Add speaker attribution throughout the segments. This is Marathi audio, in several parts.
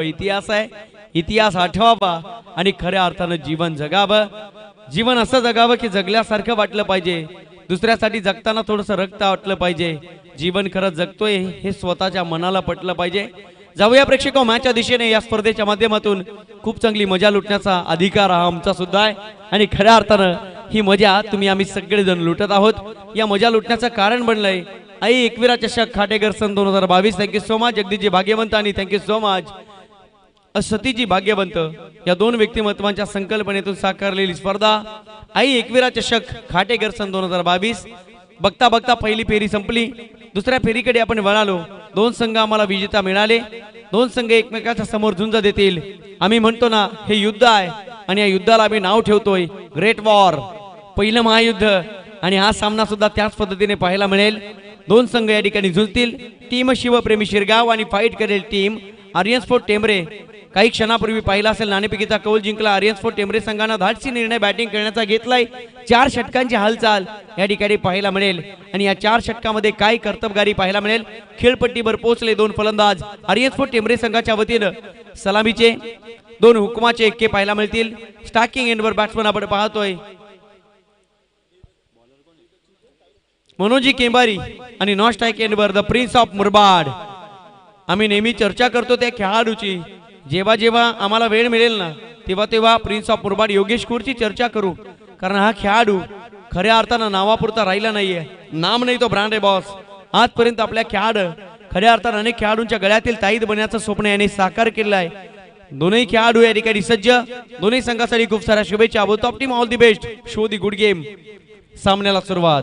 Speaker 1: इतिहास आहे, इतिहास आठवावा आणि खऱ्या अर्थानं जीवन जगावं. जीवन असं जगावं की जगल्यासारखं वाटलं पाहिजे, दुसऱ्यासाठी जगताना थोडंसं रक्त वाटलं पाहिजे. जीवन खरं जगतोय हे स्वतःच्या मनाला पटलं पाहिजे. जाऊया प्रेक्षको मॅचच्या दिशेने. या स्पर्धेच्या माध्यमातून खूप चांगली मजा लुटण्याचा अधिकार हा आमचा सुद्धा आहे आणि खऱ्या अर्थानं ही मजा तुम्ही आम्ही सगळेजण लुटत आहोत. या मजा लुटण्याचं कारण बनलंय आई एकविरा चषक खाटेकर सन 2022. थँक्यू सो मच जगदीशजी भाग्यवंत आणि थँक्यू सो मच सतीजी भाग्यवंत. या दोन व्यक्तिमत्वांच्या संकल्पनेतून साकारलेली स्पर्धा आई एकविरा चषक खाटेकर सन 2022. बघता बघता पहिली फेरी संपली, दुसऱ्या फेरीकडे आपण वळालो. दोन संघ आम्हाला विजेता मिळाले. दोन संघ एकमेकांच्या समोर झुंज देतील. आम्ही म्हणतो ना हे युद्ध आहे आणि या युद्धाला आम्ही नाव ठेवतोय ग्रेट वॉर, पहिलं महायुद्ध. आणि हा सामना सुद्धा त्याच पद्धतीने पाहायला मिळेल. दोन संघ या ठिकाणी झुंजतील. टीम शिवप्रेमी शिरगाव आणि फाईट करेल टीम आर्यन स्पोर्ट टेंबरे. काही क्षणापूर्वी पाहिला असेल नाणेफेकीचा कौल जिंकला आर्यन स्पोर्ट टेंबरे संघानं धाडसी निर्णय बॅटिंग करण्याचा घेतलाय. 4 षटकांची हालचाल या ठिकाणी पाहायला मिळेल आणि या 4 षटकामध्ये काय कर्तबगारी पाहायला मिळेल. खेळपट्टीवर पोहोचले दोन फलंदाज आर्यन स्पोर्ट टेंबरे संघाच्या वतीनं. सलामीचे 2 हुकमाचे एक्के पाहायला मिळतील. स्टार्किंग एंडवर बॅट्समन आपण पाहतोय मनोजी केंबारी आणि नॉन स्ट्राइक एंडवर द प्रिन्स ऑफ मुरबाड. आम्ही नेहमी चर्चा करतो त्या खेळाडूची. जेव्हा जेव्हा आम्हाला वेळ मिळेल ना तेव्हा तेव्हा प्रिन्स ऑफ मुरबाड योगेश कुरची चर्चा करू. कारण हा खेळाडू खऱ्या अर्थानं नावापुरता राहिला नाहीये. नाम नाही तो ब्रँड आहे बॉस. आजपर्यंत आपल्या खेळाडू खऱ्या अर्थानं अनेक खेळाडूंच्या गळ्यातील ताईद बनण्याचं स्वप्न याने साकार केलं आहे. दोन्ही खेळाडू या ठिकाणी सज्ज. दोन्ही संघासाठी खूप साऱ्या शुभेच्छा. Both of team all the best. Show the good game. सामन्याला सुरुवात.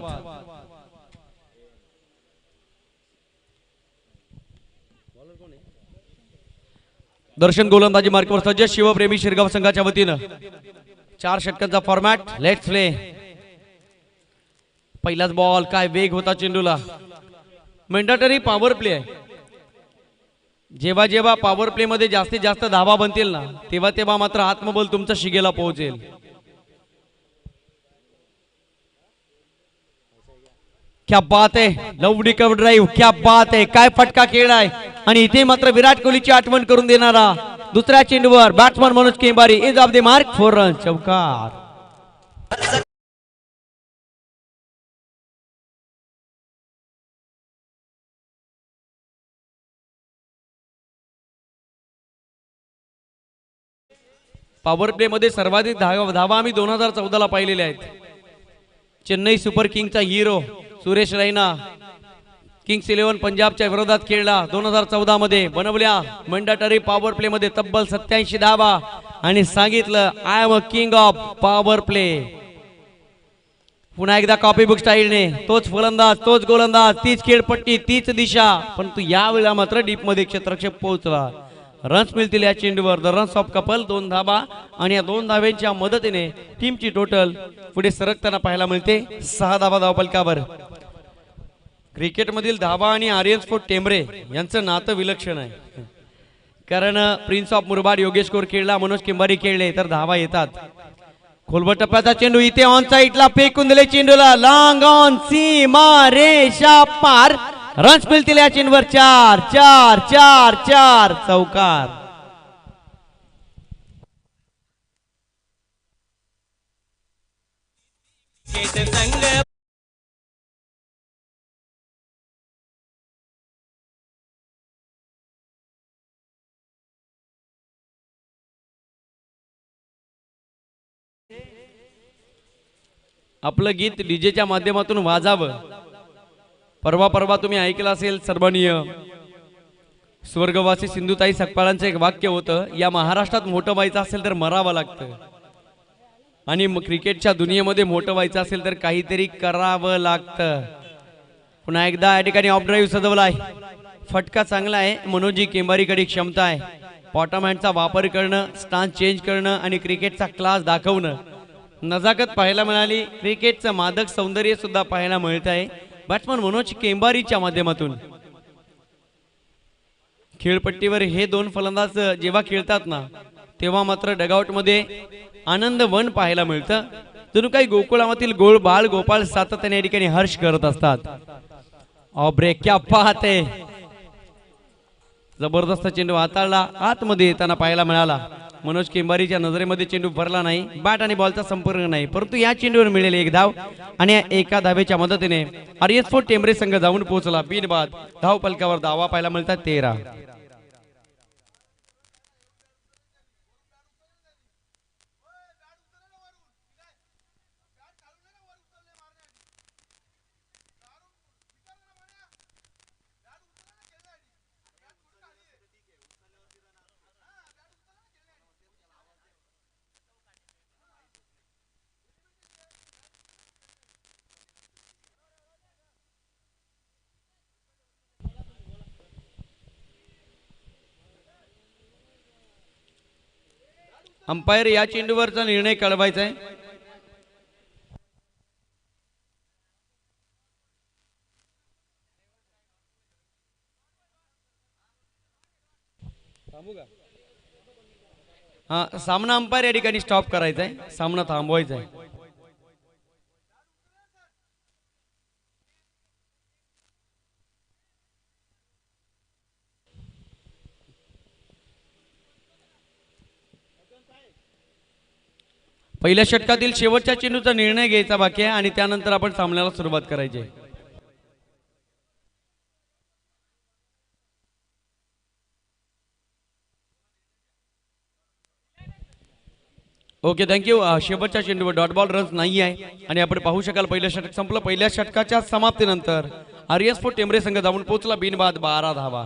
Speaker 1: दर्शन गोलंदाजी मार्कवर सज्ज शिवप्रेमी शिरगाव संघाच्या वतीनं. 4 षटकांचा फॉर्मॅट. Let's play. पहिलाच बॉल. काय वेग होता चेंडूला. मॅन्डेटरी पॉवर प्ले आहे. जेव्हा जेव्हा पॉवर प्ले मध्ये जास्तीत जास्त धावा बनतील ना तेव्हा तेव्हा मात्र आत्मबल तुमच्या शिगेला पोहोचेल. क्या बात है. Lovely cover drive. क्या बात है. काय फटका खेळ आहे. आणि इथे मात्र विराट कोहलीची आठवण करून देणारा दुसऱ्या चेंडूवर batsman Manoj Kembari is off the mark. 4 run. चौकार. पॉवर प्ले मध्ये सर्वाधिक धावा आम्ही 2014 ला पाहिलेल्या आहेत. चेन्नई सुपर किंगचा हिरो सुरेश रैना किंग्स 11 पंजाबच्या विरोधात खेळला 2014 मध्ये. बनवल्या मॅन्डेटरी पॉवर प्ले मध्ये तब्बल 87 धावा आणि सांगितलं I am a king of power play. पुन्हा एकदा कॉपी बुक स्टाईलने तोच फलंदाज तोच गोलंदाज तीच खेळपट्टी तीच दिशा. परंतु यावेळेला मात्र डीप मध्ये क्षेत्रक्षेप पोहोचला. रन्स मिळतील या चेंडूवर. द रन्स ऑफ कपल 2 धावा आणि या 2 धाव्यांच्या मदतीने टीमची टोटल पुढे सरकताना पाहायला मिळते. 6 धावा धावफलकावर. क्रिकेटमधील धावा आणि आर्यन स्पोर्ट टेंबरे यांचं नातं विलक्षण आहे. कारण prince of Murbad Yogesh core खेळला, मनोज केंबारी खेळले तर धावा येतात. खोलवर टप्प्याचा चेंडू इथे ऑन साइडला फेकून दिले. चेंडूला लॉंग ऑन सीमा रेषा पार. रन्स मिळतील या चेंडूवर. 4 4 4 4. चौकार. आपलं गीत डीजेच्या माध्यमातून वाजावं. परवा तुम्ही ऐकलं असेल सर्वणीय स्वर्गवासी सिंधुताई सकपाळांचं एक वाक्य होतं, या महाराष्ट्रात मोठं व्हायचं असेल तर मरावं लागतं आणि क्रिकेटच्या दुनियेमध्ये मोठं व्हायचं असेल तर काहीतरी करावं लागतं. पुन्हा एकदा या ठिकाणी ऑफ ड्राईव्ह सजवलाय. फटका चांगला आहे. मनोजी केंबारीकडे क्षमता आहे. बॉटम हँडचा वापर करणं, स्टान्स चेंज करणं आणि क्रिकेटचा क्लास दाखवणं. नजाकत पाहायला मिळाली. क्रिकेटचं मादक सौंदर्य सुद्धा पाहायला मिळत आहे बॅट्समन मनोज केंबारीच्या माध्यमातून. खेळपट्टीवर हे 2 फलंदाज जेव्हा खेळतात ना तेव्हा मात्र डगआउट मध्ये आनंद वन पाहायला मिळतं. जणू काही गोकुळामधील गोळ बाळ गोपाळ सातत्याने या ठिकाणी हर्ष करत असतात. Off break. क्या बात है. जबरदस्त चेंडू हाताळला, आतमध्ये येताना पाहायला मिळाला. मनोज केंबारीच्या नजरेमध्ये चेंडू भरला नाही, बॅट आणि बॉलचा संपर्क नाही, परंतु या चेंडूवर मिळाले एक धाव आणि एका धावेच्या मदतीने RS4 टेंबरे संघ जाऊन पोहोचला. बिनबाद धाव फलकावर धावा पाहायला मिळतात 13. अंपायर या चेंडूवरचा निर्णय कळवायचा आहे. हा सामना अंपायर या ठिकाणी स्टॉप करायचा आहे, सामना थांबवायचा आहे. पहिल्या षटकातील शेवटच्या चेंडूचा निर्णय घ्यायचा बाकी आहे आणि त्यानंतर आपण सामन्याला सुरुवात करायची आहे. Okay, thank you. शेवटच्या चेंडूवर डॉट बॉल रन्स नाही आहे आणि आपण पाहू शकाल पहिलं षटक संपलं. पहिल्या षटकाच्या समाप्तीनंतर RS4 टेंबरे संघ जाऊन पोहोचला. बिनबाद 12 धावा.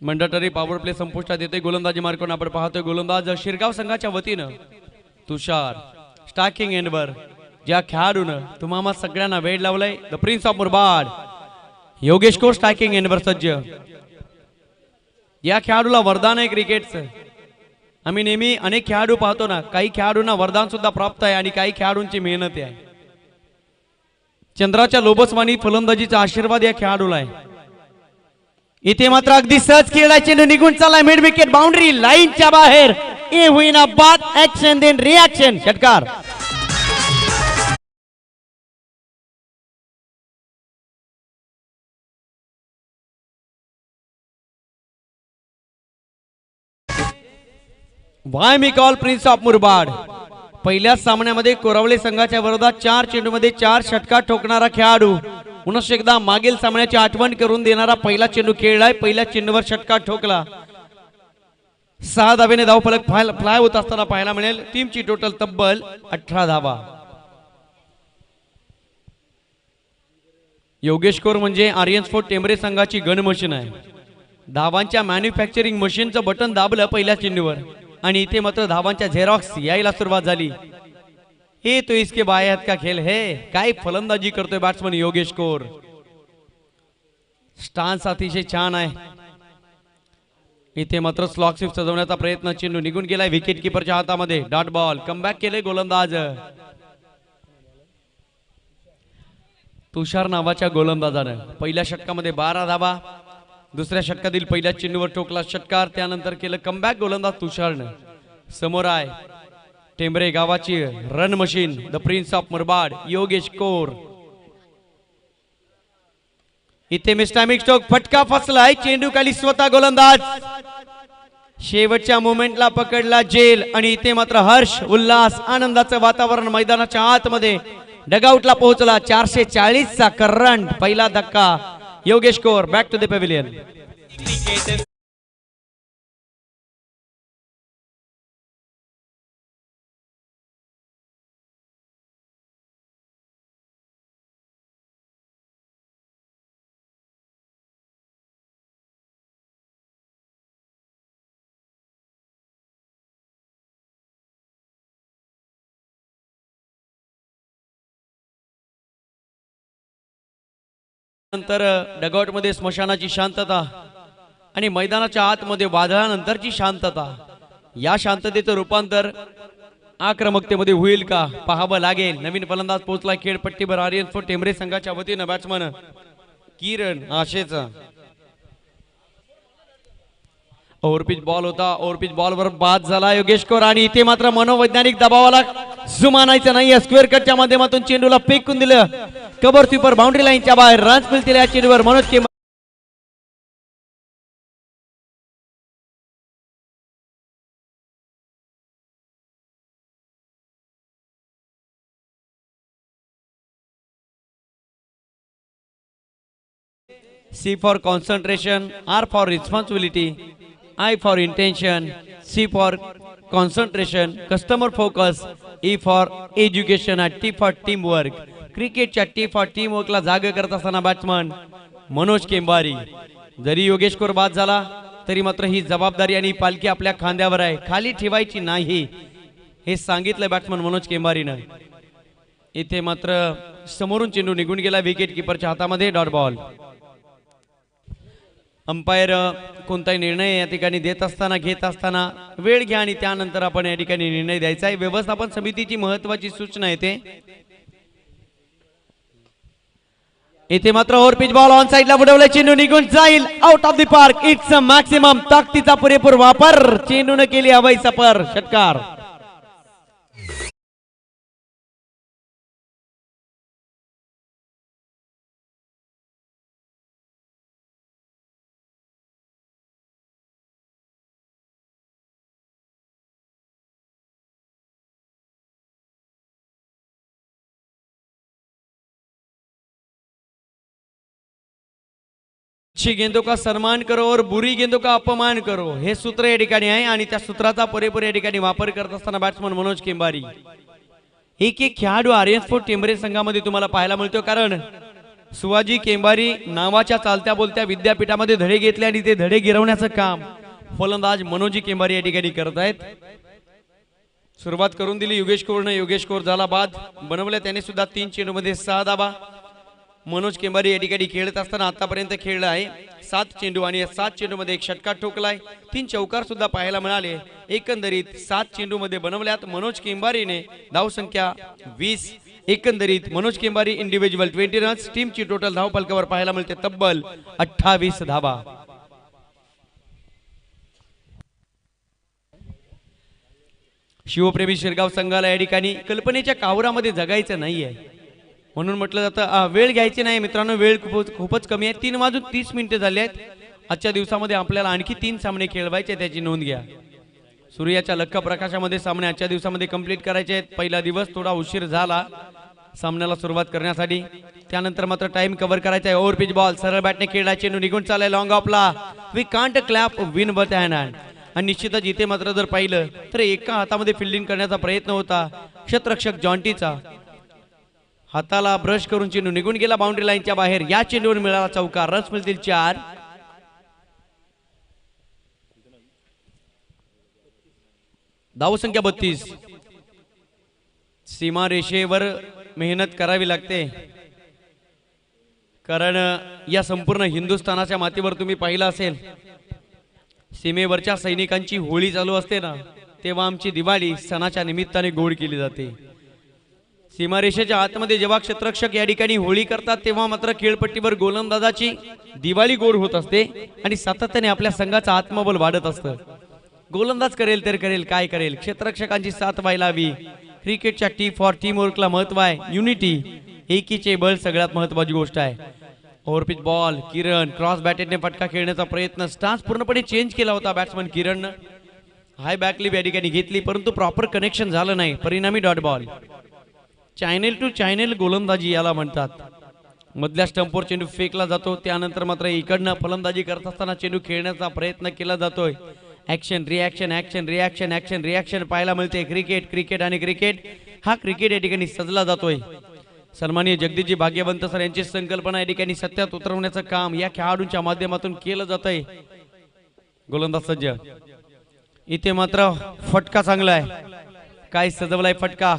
Speaker 1: मंडटरी पॉवर प्ले संपुष्टात येते. गोलंदाजी मार्कून आपण पाहतोय गोलंदाज शिरगाव संघाच्या वतीनं तुषार. स्टार्किंग एंडवर ज्या खेळाडूनं तुम्हाला सगळ्यांना वेळ लावलाय, the prince of Murbad Yogesh Kor striking एंडवर सज्ज. या खेळाडूला वरदान आहे क्रिकेटचं. आम्ही नेहमी अनेक खेळाडू पाहतो ना, काही खेळाडूंना वरदान सुद्धा प्राप्त आहे आणि काही खेळाडूंची मेहनत आहे. चंद्राच्या लोबसवानी फलंदाजीचा आशीर्वाद या खेळाडूला आहे. इथे मात्र अगदी सहज खेळला चेंडू निघून चाललाय. मिड विकेट बाउंड्री लाईनच्या बाहेर. ए होईना बाद. Action then reaction. षटकार. Why me call prince of Murbad. पहिल्याच सामन्यामध्ये कोरावळे संघाच्या विरोधात 4 चेंडूमध्ये 4 षटकार ठोकणारा खेळाडू. पुनश्च एकदा मागील सामन्याची आठवण करून देणारा पहिला चेंडू खेळलाय. पहिल्या चेंडूवर षटकार ठोकला. 6 धावेने धावफलक फ्लाय होत असताना पाहायला मिळेल. टीमची टोटल तब्बल 18 धावा. योगेश कोर म्हणजे RS4 टेंबरे संघाची गन मशीन आहे. धावांच्या मॅन्युफॅक्चरिंग मशीनचं बटन दाबलं पहिल्या चेंडूवर आणि इथे मात्र धावांच्या झेरॉक्स यायला सुरुवात झाली. हे तो इसके बायात का खेळ है. काय फलंदाजी करतोय बॅट्समन योगेश कोर. स्टान्स अतिशय छान आहे. इथे मात्र स्लॉक स्वीप सजवण्याचा प्रयत्न. चेंडू निघून गेलाय विकेट किपरच्या हातामध्ये. Dot ball. कमबॅक केले गोलंदाज. तुषार नावाच्या गोलंदाजानं पहिल्या षटकामध्ये 12 धावा. दुसऱ्या षटकातील पहिल्या चेंडूवर ठोकला षटकार. त्यानंतर केलं कमबॅक गोलंदाज तुषारनं. समोर आहे टेंबरे गावाची run machine, the prince of Murbad Yogesh core. इथे मिस्टॅमिक स्ट्रोक. फटका फसलाय. चेंडू खाली स्वतः गोलंदाज. शेवटच्या मोमेंटला पकडला जेल आणि इथे मात्र हर्ष, उल्हास, आनंदाचं वातावरण मैदानाच्या आतमध्ये. डगआउटला पोहोचला. 440 चा करंट. पहिला धक्का. Yogesh Kor back to the pavilion. नंतर डगआउट मध्ये स्मशानाची शांतता आणि मैदानाच्या आतमध्ये वादळानंतरची शांतता. या शांततेचं रूपांतर आक्रमकतेमध्ये होईल का पाहावं लागेल. नवीन फलंदाज पोहोचला खेळपट्टीवर. RS4 टेंबरे संघाच्या वतीनं बॅट्समन किरण आशेचा. ओव्हरपिच बॉल होता. ओव्हरपिच बॉलवर बाद झाला योगेश कोर आणि इथे मात्र मनोवैज्ञानिक दबावाला जुमानायचं नाही. स्क्वेअर कटच्या माध्यमातून चेंडूला फेकून दिलं. कव्हर स्वीपर बाउंड्री लाईनच्या बाहेर. रन्स मिळतील या चेंडूवर. Manoj C for concentration, R for responsibility, I for intention, C for concentration, customer focus, E for education and T for teamwork. क्रिकेटच्या T for teamworkला जागा करत असताना बॅट्समन मनोज केंबारी. जरी योगेश कोर बाद झाला तरी मात्र ही जबाबदारी आणि पालखी आपल्या खांद्यावर आहे, खाली ठेवायची नाही हे सांगितलं बॅट्समन मनोज केंबारीनं. इथे मात्र समोरून चेंडू निघून गेला विकेट किपरच्या हातामध्ये. Dot ball. अंपायर कोणताही निर्णय या ठिकाणी देत असताना घेत असताना वेळ घ्या आणि त्यानंतर आपण या ठिकाणी निर्णय द्यायचा आहे. व्यवस्थापन समितीची महत्वाची सूचना येते. इथे मात्र ओव्हर पिच बॉल ऑन साइडला बुडवला, चेंडू निघून जाईल out of the park. It's a maximum ताकदीचा पुरेपूर वापर, चेंडूने केली हवाई सफर. षटकार. अच्छी गेंदों का सम्मान करो और बुरी गेंदों का अपमान करो, हे सूत्र या ठिकाणी आहे आणि त्या सूत्राचा पुरेपूर या ठिकाणी वापर करत असताना बॅट्समन मनोज केंबारी. एक खेळाडू आर्यन स्पोर्ट टेंबरे संघामध्ये तुम्हाला पाहायला मिळतो, कारण सुवाजी केंबारी नावाच्या चालत्या बोलत्या विद्यापीठामध्ये धडे घेतले आणि ते धडे गिरवण्याचं काम फलंदाज मनोजी केंबारी या ठिकाणी करत आहेत. सुरुवात करून दिली योगेश कोरने. योगेश कोर झाला बाद. बनवले त्याने सुद्धा 3 चेंडूमध्ये 6 धाबा. मनोज केंबारी या ठिकाणी खेळत असताना आतापर्यंत खेळला आहे 7 चेंडू आणि या 7 चेंडूमध्ये एक षटकार ठोकलाय. 3 चौकार सुद्धा पाहायला मिळाले. एकंदरीत 7 चेंडू मध्ये बनवल्यात मनोज केंबारीने धाव संख्या 20. एकंदरीत मनोज केंबारी इंडिव्हिज्युअल 20 रन्स. टीमची टोटल धाव फलकावर पाहायला मिळते तब्बल 28 धावा. शिवप्रेमी शिरगाव संघाला या ठिकाणी कल्पनेच्या कावरामध्ये जगायचं नाहीये म्हणून म्हटलं जातं वेळ घ्यायची नाही मित्रांनो. वेळ खूपच कमी आहे. 3:30 झाले आहेत. आजच्या दिवसामध्ये आपल्याला आणखी 3 सामने खेळवायचे, त्याची नोंद घ्या. सूर्याच्या लख्ख प्रकाशामध्ये सामने आजच्या दिवसामध्ये कंप्लीट करायचे आहेत. पहिला दिवस थोडा उशीर झाला सामन्याला सुरुवात करण्यासाठी, त्यानंतर मात्र टाइम कव्हर करायचा आहे. ओव्हर पिच बॉल सरळ बॅटने खेळला, चेंडू निघून चाललाय लॉंग ऑफला. We can't clap win but hand. आणि निश्चितच इथे मात्र जर पाहिलं तर एका हातामध्ये फिल्डिंग करण्याचा प्रयत्न होता क्षेत्ररक्षक जॉन्टीचा. हाताला ब्रश करून चेंडू निघून गेला बाउंड्री लाईनच्या बाहेर. या चेंडूवर मिळाला चौकार. रन्स मिळतील 4. धावसंख्या 32. सीमा रेषेवर मेहनत करावी लागते, कारण या संपूर्ण हिंदुस्थानाच्या मातीवर तुम्ही पाहिलं असेल सीमेवरच्या सैनिकांची होळी चालू असते ना, तेव्हा आमची दिवाळी सणाच्या निमित्ताने गोड केली जाते. सीमारेषेच्या आतमध्ये जेव्हा क्षेत्ररक्षक या ठिकाणी होळी करतात तेव्हा मात्र खेळपट्टीवर गोलंदाजाची दिवाळी गोड होत असते आणि सातत्याने आपल्या संघाचं आत्मबल वाढत असतं. गोलंदाज करेल तर करेल, काय करेल, क्षेत्ररक्षकांची साथ व्हायला हवी. क्रिकेटच्या टी फॉर टीम वर्कला महत्व आहे. युनिटी, एकीचे बळ सगळ्यात महत्वाची गोष्ट आहे. ओव्हरपिच बॉल किरण क्रॉस बॅटेडने फटका खेळण्याचा प्रयत्न. स्टान्स पूर्णपणे चेंज केला होता बॅट्समन किरणनं. हाय बॅकलिप या ठिकाणी घेतली परंतु प्रॉपर कनेक्शन झालं नाही, परिणामी dot ball. Channel to channel गोलंदाजी याला म्हणतात. मधल्या स्टंपवर चेंडू फेकला जातो, त्यानंतर मात्र इकडनं फलंदाजी करत असताना चेंडू खेळण्याचा प्रयत्न केला जातोय. Action reaction action reaction action reaction पाहायला मिळते. क्रिकेट क्रिकेट आणि क्रिकेट हा क्रिकेट या ठिकाणी सजला जातोय. सन्माननीय जगदीशजी भाग्यवंत सर यांची संकल्पना या ठिकाणी सत्यात उतरवण्याचं काम या खेळाडूंच्या माध्यमातून केलं जातंय. गोलंदाज सज्ज. इथे मात्र फटका चांगला आहे, काय सजवलाय फटका.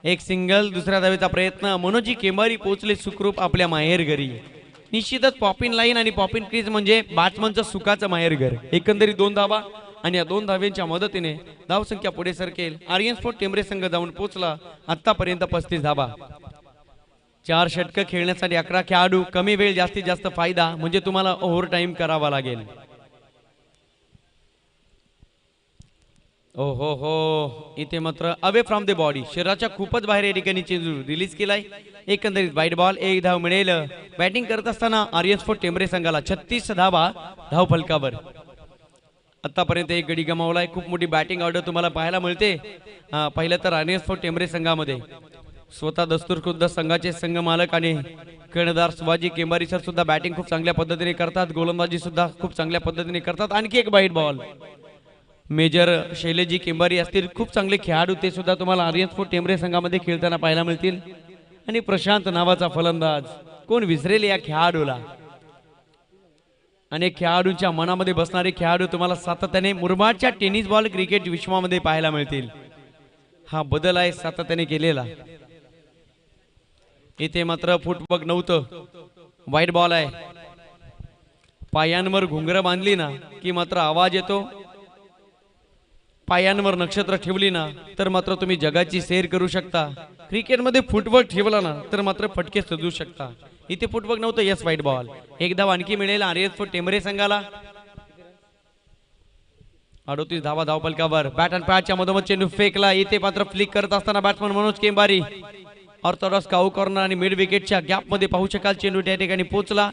Speaker 1: एक सिंगल, दुसऱ्या धावेचा प्रयत्न. मनोजी केंबारी पोहोचले सुखरूप आपल्या माहेर घरी. निश्चितच पॉपिन लाईन आणि पॉपिन क्रीज म्हणजे बॅट्समनचं सुखाचं माहेर घर. एकंदरीत 2 धावा आणि या 2 धाव्यांच्या मदतीने धावसंख्या पुढे सरकेल. आर्यन स्पोर्ट टेंबरे संघ जाऊन पोहोचला आतापर्यंत 35 धावा. 4 षटकं खेळण्यासाठी 11 खेळाडू. कमी वेळ जास्तीत जास्त फायदा म्हणजे तुम्हाला ओव्हर टाइम करावा लागेल. ओ हो हो, इथे मात्र अवे फ्रॉम द बॉडी, शरीराच्या खूपच बाहेर या ठिकाणी चेंडू रिलीज केलाय. एकंदरीत वाईट बॉल, 1 धाव मिळेल. बॅटिंग करत असताना आर्यन स्पोर्ट टेंबरे संघाला 36 धावा धाव फलकावर. आतापर्यंत 1 गडी गमावलाय. खूप मोठी बॅटिंग ऑर्डर तुम्हाला पाहायला मिळते. पहिलं तर आर्यन स्पोर्ट टेंबरे संघामध्ये स्वतः दस्तूर खुद्द संघाचे संघ मालक आणि कर्णधार शिवाजी केंबारी सर सुद्धा बॅटिंग खूप चांगल्या पद्धतीने करतात, गोलंदाजी सुद्धा खूप चांगल्या पद्धतीने करतात. आणखी एक वाईट बॉल. मेजर शैलेजी केंबारी असतील, खूप चांगले खेळाडू, ते सुद्धा तुम्हाला आर्यन स्पोर्ट टेंबरे संघामध्ये खेळताना पाहायला मिळतील. आणि प्रशांत नावाचा फलंदाज, कोण विसरेल या खेळाडूला. अनेक खेळाडूंच्या मनामध्ये बसणारे खेळाडू तुम्हाला सातत्याने मुरबाडच्या टेनिस बॉल क्रिकेट विश्वामध्ये पाहायला मिळतील. हा बदल आहे सातत्याने केलेला. इथे मात्र फुटबॉल नव्हतं, वाईट बॉल आहे. पायांवर घुंगरं बांधली ना की मात्र आवाज येतो. पायांवर नक्षत्र ठेवली ना तर मात्र तुम्ही जगाची सैर करू शकता. क्रिकेटमध्ये फुटबॉल ठेवला ना तर मात्र फटके सजू शकता. इथे फुटबॉल नव्हतं. यस, वाईट बॉल. एक धाव आणखी मिळेल आर्यन स्पोर्ट टेंबरे संघाला. 38 धावा धावपलकावर. बॅट अँड पॅडच्या मधोमध चेंडू फेकला. इथे मात्र फ्लिक करत असताना बॅट्समन मनोज केंबारी ऑर्थोडॉक्स काऊ कॉर्नर आणि मिड विकेटच्या गॅप मध्ये पाहू शकाल चेंडू त्या ठिकाणी पोहोचला.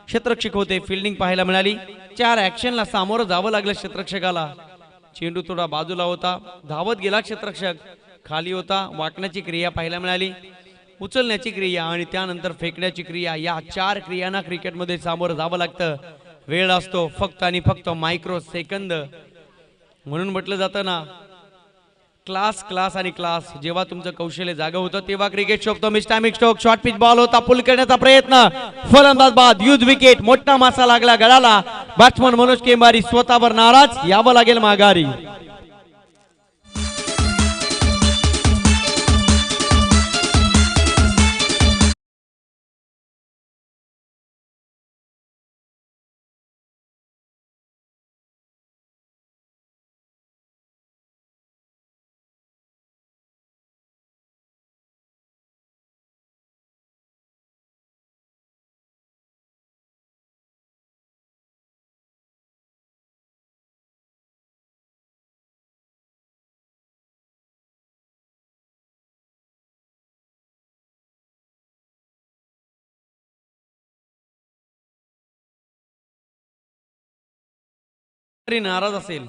Speaker 1: क्षेत्ररक्षक होते, फिल्डिंग पाहायला मिळाली. 4 ऍक्शनला सामोरं जावं लागलं क्षेत्ररक्षकाला. चेंडू थोडा बाजूला होता, धावत गेला क्षेत्ररक्षक, खाली होता. वाकण्याची क्रिया पाहायला मिळाली, उचलण्याची क्रिया आणि त्यानंतर फेकण्याची क्रिया. या 4 क्रियांना क्रिकेटमध्ये सामोरं जावं लागतं. वेळ असतो फक्त आणि फक्त मायक्रो सेकंद. म्हणून म्हटलं जातं ना, क्लास क्लास आणि क्लास. जेव्हा तुमचं कौशल्य जागा होतं तेव्हा क्रिकेट शोभतो. मिस्टॅमिक स्ट्रोक, शॉर्ट पिच बॉल होता, पुल करण्याचा प्रयत्न, फलंदाज बाद, यूज विकेट. मोठा मासा लागला गळाला. बॅट्समन मनोज केंबारी स्वतःवर नाराज, यावं लागेल माघारी. नाराज असेल,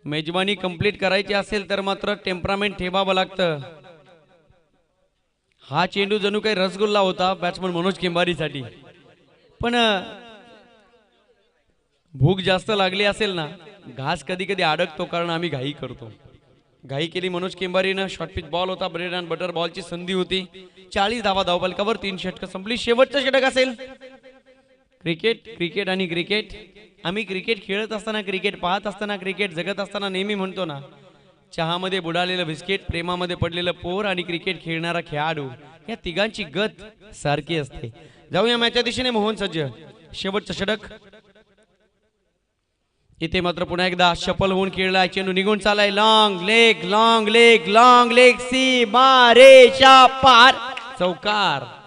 Speaker 1: मेजबानी कंप्लीट करायची असेल तर मात्र टेम्परामेंट ठेवावं लागतं. हा चेंडू जणू काही रसगुल्ला होता बॅट्समन मनोज केंबारीसाठी. पण भूक जास्त लागली असेल ना, घास कधी कधी अडकतो, कारण आम्ही घाई करतो. घाई केली मनोज केंबारीनं. शॉर्ट पिच बॉल होता, ब्रेड अँड बटर बॉलची संधी होती. 40 धावा धावपलकावर, 3 षटकं संपली. शेवटचं षटक असेल. क्रिकेट क्रिकेट आणि क्रिकेट. आम्ही क्रिकेट खेळत असताना, क्रिकेट पाहत असताना, क्रिकेट जगत असताना नेहमी म्हणतो ना, चहामध्ये बुडालेलं बिस्किट, प्रेमामध्ये पडलेलं पोर आणि क्रिकेट खेळणारा खेळाडू, या तिघांची गत सारखी असते. जाऊया मॅचच्या दिशेने. मोहन सज्ज. शेवटचं षटक. इथे मात्र पुन्हा एकदा शफल होऊन खेळलाय. चेंडू निघून चालाय. Long leg, long leg, long leg, सीमा रेषा पार, चौकार.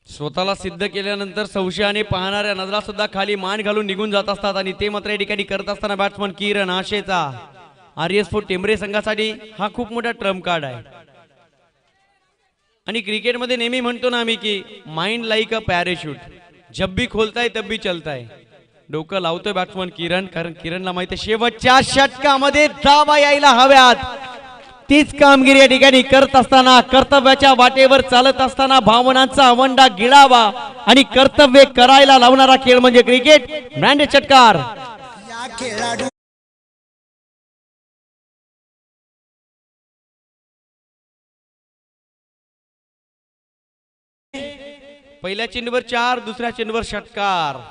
Speaker 1: स्वतःला सिद्ध केल्यानंतर संशयाने पाहणाऱ्या नजरा सुद्धा खाली मान घालून निघून जात असतात. आणि ते मात्र या ठिकाणी करत असताना बॅट्समन किरण आशेचा आर्यन स्पोर्ट टेंबरे संघासाठी हा खूप मोठा ट्रम्प कार्ड आहे. आणि क्रिकेटमध्ये नेहमी म्हणतो ना आम्ही की माइंड लाईक अ पॅराशूट, जब भी खोलताय तब भी चलताय. डोकं लावतोय बॅट्समन किरण, कारण किरणला माहिती आहे शेवटच्या षटकामध्ये धावा यायला हव्यात. तीच कामगिरी या ठिकाणी करत असताना, कर्तव्याच्या वाटेवर चालत असताना भावनांचा अवंडा गिळावा आणि कर्तव्य करायला लावणारा खेळ म्हणजे क्रिकेट. ब्रँडेड षटकार. पहिल्या चेंडूवर 4, दुसऱ्या चेंडूवर षटकार.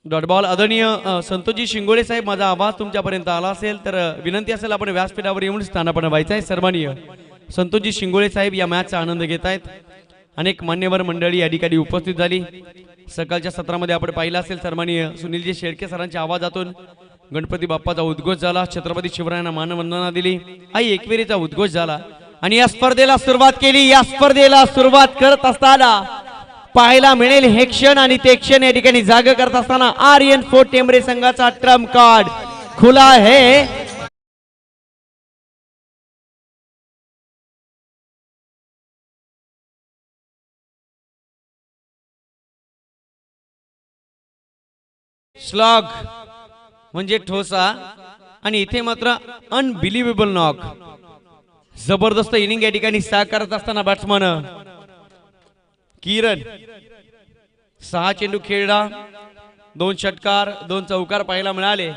Speaker 1: Dot ball. आदरणीय संतोषजी शिंगोळे साहेब, माझा आवाज तुमच्यापर्यंत आला असेल तर विनंती असेल आपण व्यासपीठावर येऊन स्थानापन्न व्हायचं आहे. सन्माननीय संतोषजी शिंगोळे साहेब या मॅचचा आनंद घेत आहेत. अनेक मान्यवर मंडळी या ठिकाणी उपस्थित झाली. सकाळच्या सत्रामध्ये आपण पाहिलं असेल सन्माननीय सुनीलजी शेळके सरांच्या आवाजातून गणपती बाप्पाचा उद्घोष झाला. छत्रपती शिवरायांना मानवंदना दिली. आई एकविरीचा उद्घोष झाला. आणि या स्पर्धेला सुरुवात केली. या स्पर्धेला सुरुवात करत असताना पाहायला मिळेल हे क्षण आणि ते क्षण या ठिकाणी जाग करत असताना आर्यन फोर्ट टेंबरे संघाचा ट्रम्प कार्ड खुला आहे. स्लॉग म्हणजे ठोसा आणि इथे मात्र अनबिलिव्हेबल नॉक. जबरदस्त इनिंग या ठिकाणी साग करत असताना बॅट्समन किरण 6 चेंडू खेळला, 2 षटकार 2 चौकार पाहायला मिळाले.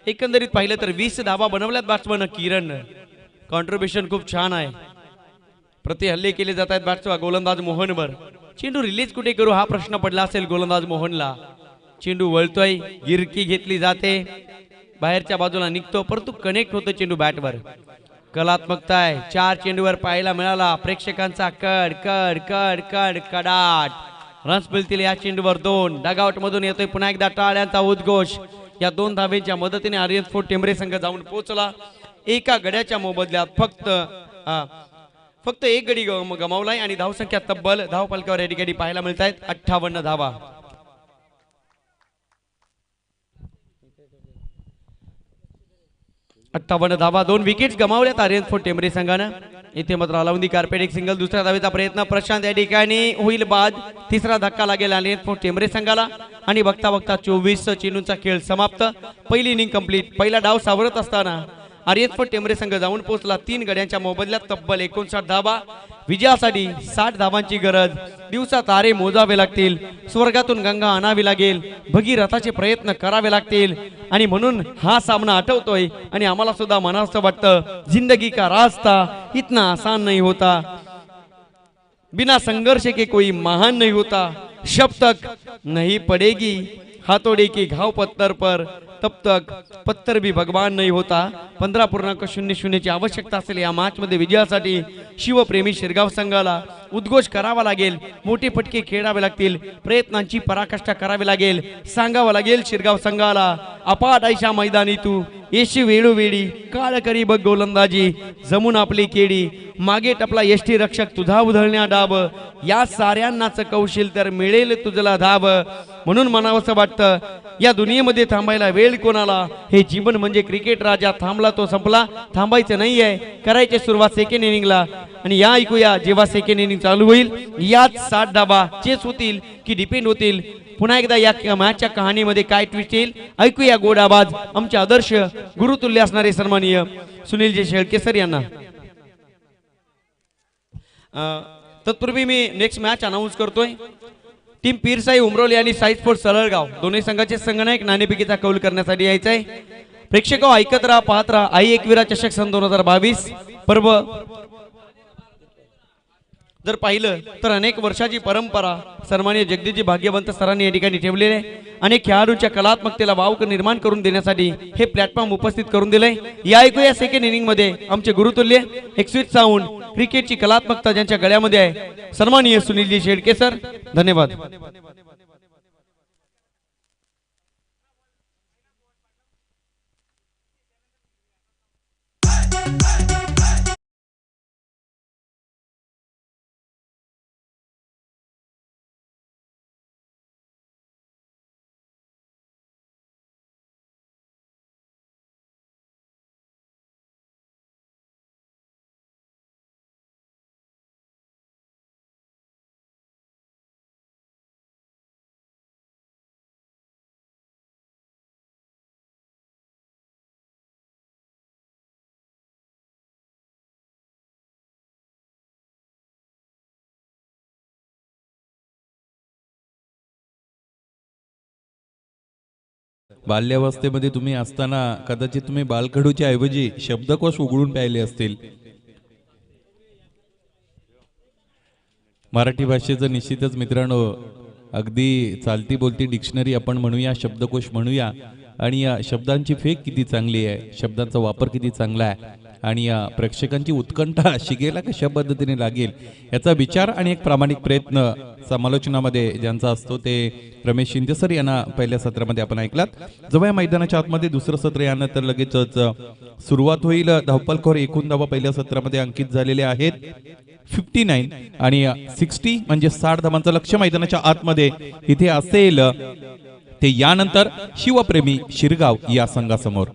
Speaker 1: एकंदरीत पाहिलं तर 20 धावा बनवल्यात बॅट्समन किरण. कॉन्ट्रीब्युशन खूप छान आहे. प्रति हल्ले केले जात आहेत बॅट्समन गोलंदाज मोहनवर. चेंडू रिलीज कुठे करू हा प्रश्न पडला असेल गोलंदाज मोहनला. चेंडू वळतोय, गिरकी घेतली जाते, बाहेरच्या बाजूला निघतो परंतु कनेक्ट होतो चेंडू बॅटवर. कलात्मकता आहे. 4 चेंडूवर पाहायला मिळाला. प्रेक्षकांचा कड कड कड कड कडाट. रन्स मिळतील या चेंडूवर 2. डगआउट मधून येतोय पुन्हा एकदा टाळ्यांचा उद्घोष. या 2 धावेच्या मदतीने आर्यन फोर्ट टेंबरे संघ जाऊन पोहोचला. एका गड्याच्या मोबदल्यात फक्त एक गडी गमावलाय आणि धावसंख्या तब्बल धावफलकावर या ठिकाणी पाहायला मिळत आहेत 58 धावा. अठ्ठावन्न धावा. 2 विकेट्स गमावल्यात आर्यन फोर्ट टेंबरे संघानं. इथे मात्र अलाउंदी कार्पेट एक सिंगल. दुसऱ्या धावेचा प्रयत्न प्रशांत या ठिकाणी होईल बाद. तिसरा धक्का लागेल आर्यन फोर्ट टेंबरे संघाला आणि बघता बघता 24 चेंडूंचा खेळ समाप्त. पहिली इनिंग कंप्लीट. पहिला डाव सावरत असताना आर्यन फोर्ट टेंबरे संघ जाऊन पोहोचला 3 गड्यांच्या मोबदल्यात तब्बल 59 धावा. विजयासाठी 60 धावांची गरज. दिवसा तारे मोजावे लागतील, स्वर्गातून गंगा आणावी लागेल, भगीरथाचे प्रयत्न करावे लागतील आणि म्हणून हा सामना आठवतोय आणि आम्हाला सुद्धा मनाचं वाटतं जिंदगी का रास्ता इतना आसान नहीं होता, बिना संघर्ष के कोई महान नहीं होता, जब तक नहीं पड़ेगी हाथोड़े की घाव पत्थर पर तब तक पत्थर भी भगवान नहीं होता. 15.00 ची आवश्यकता असेल या मॅच मध्ये विजयासाठी. शिवप्रेमी शिरगाव संघाला उद्घोष करावा लागेल, मोठे फटके खेळावे लागतील, प्रयत्नांची पराकाष्ठा करावी लागेल. सांगावं लागेल शिरगाव संघाला अपाट आयशा मैदानी तू येशी वेळोवेळी काळ करी बघ गोलंदाजी जमून आपली केडी. मागे टपला यष्टी रक्षक तुझा उधळण्या डाब, या साऱ्यांनाच कौशील तर मिळेल तुझला धाब. म्हणून म्हणावंसं वाटतं या दुनियेमध्ये थांबायला वेळ कोणाला. हे जीवन म्हणजे क्रिकेट राजा. थांबला तो संपला, थांबायचं नाहीये, करायची सुरुवात सेकंड इनिंगला. आणि या ऐकूया जेव्हा सेकंड इनिंग चालू होईल याच 60 धावा चेस होतील की डिपेंड होतील. पुन्हा एकदा या मॅचच्या कहाणीमध्ये काय ट्विस्ट येईल ऐकूया. गोड आवाज आमचे आदर्श गुरुतुल्य असणारे सन्माननीय सुनीलजी शेळके सर यांना. तत्पूर्वी मी नेक्स्ट मॅच अनाउन्स करतोय. टीम पीरसाई उमरोली आणि साई स्पोर्ट्स सरळगाव दोन्ही संघाचे संघनायक नाणेफेकीचा कौल करण्यासाठी यायचा आहे. प्रेक्षक ऐकत राहा, पाहत राहा. आई एकविरा चषक सन 2022 पर्व. जर पाहिलं तर अनेक वर्षाची परंपरा सन्माननीय जगदीशजी भाग्यवंत सरांनी या ठिकाणी ठेवलेले आहे. अनेक खेळाडूंच्या कलात्मकतेला वाव निर्माण करून देण्यासाठी हे प्लॅटफॉर्म उपस्थित करून दिलंय. या ऐकूया सेकंड इनिंग मध्ये आमचे गुरुतुल्य एक स्वीट साऊंड क्रिकेटची कलात्मकता ज्यांच्या गळ्यामध्ये आहे सन्माननीय सुनीलजी शेळके सर. धन्यवाद.
Speaker 2: बाल्यावस्थेमध्ये तुम्ही असताना कदाचित तुम्ही बालकडूच्या ऐवजी शब्दकोश उघडून प्यायले असतील. मराठी भाषेचं निश्चितच मित्रांनो अगदी चालती बोलती डिक्शनरी आपण म्हणूया, शब्दकोश म्हणूया. आणि या शब्दांची फेक किती चांगली आहे, शब्दांचा वापर किती चांगला आहे. आणि या प्रेक्षकांची उत्कंठा शिगेला कशा पद्धतीने लागेल याचा विचार आणि एक प्रामाणिक प्रयत्न समालोचनामध्ये ज्यांचा असतो ते रमेश शिंदे सर यांना पहिल्या सत्रामध्ये आपण ऐकलात. जेव्हा या मैदानाच्या आतमध्ये दुसरं सत्र यानंतर लगेचच सुरुवात होईल. धावपलखोर एकूण धावा पहिल्या सत्रामध्ये अंकित झालेले आहेत 59 आणि 60 म्हणजे 60 धावांचं लक्ष्य मैदानाच्या आतमध्ये इथे असेल ते यानंतर शिवप्रेमी शिरगाव या संघासमोर.